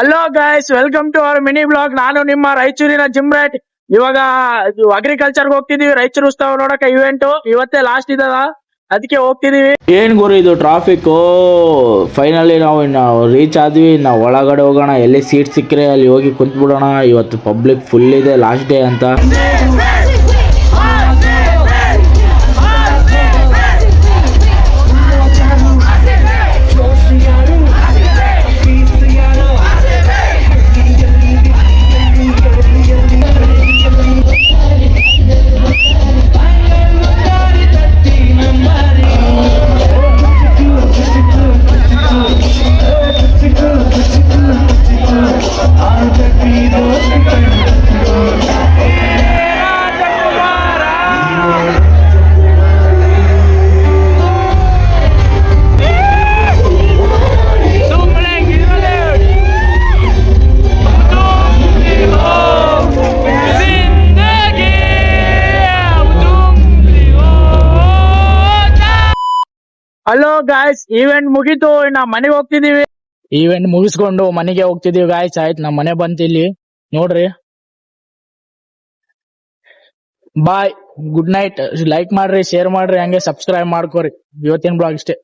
Hello guys, welcome to our mini blog. ನಾನು ನಿಮ್ಮ ರಾಯಚೂರಿನ ಜಿಮ್ರಾಟ್. ಇವಾಗ ಅಗ್ರಿಕಲ್ಚರ್ಗೆ ಹೋಗ್ತಿದೀವಿ. ರಾಯಚೂರು ಉತ್ಸವ ನೋಡಕ ಇವೆಂಟ್ ಇವತ್ತೇ ಲಾಸ್ಟ್ ಇದದ, ಅದಕ್ಕೆ ಹೋಗ್ತಿದೀವಿ. ಏನ್ ಗುರು ಇದು ಟ್ರಾಫಿಕ್. ಫೈನಲಿ ನಾವು ರೀಚ್ ಆದ್ವಿ. ನಾವು ಒಳಗಡೆ ಹೋಗೋಣ, ಎಲ್ಲಿ ಸೀಟ್ ಸಿಕ್ಕರೆ ಅಲ್ಲಿ ಹೋಗಿ ಕುಂತ್ಬಿಡೋಣ. ಇವತ್ತು ಪಬ್ಲಿಕ್ ಫುಲ್ ಇದೆ, ಲಾಸ್ಟ್ ಡೇ ಅಂತ. ಹಲೋ ಗಾಯ್ಸ್, ಈವೆಂಟ್ ಮುಗೀತು. ನಾ ಮನೆಗೆ ಹೋಗ್ತಿದೀವಿ. ಈವೆಂಟ್ ಮುಗಿಸ್ಕೊಂಡು ಮನೆಗೆ ಹೋಗ್ತಿದೀವಿ ಗಾಯ್ಸ್. ಆಯ್ತು, ನಮ್ಮ ಮನೆ ಬಂತ ಇಲ್ಲಿ ನೋಡ್ರಿ. ಬಾಯ್, ಗುಡ್ ನೈಟ್. ಲೈಕ್ ಮಾಡ್ರಿ, ಶೇರ್ ಮಾಡ್ರಿ, ಹಂಗೆ ಸಬ್ಸ್ಕ್ರೈಬ್ ಮಾಡ್ಕೋರಿ. ಇವತ್ತಿನ ಬ್ಲಾಗ್ ಇಷ್ಟೇ.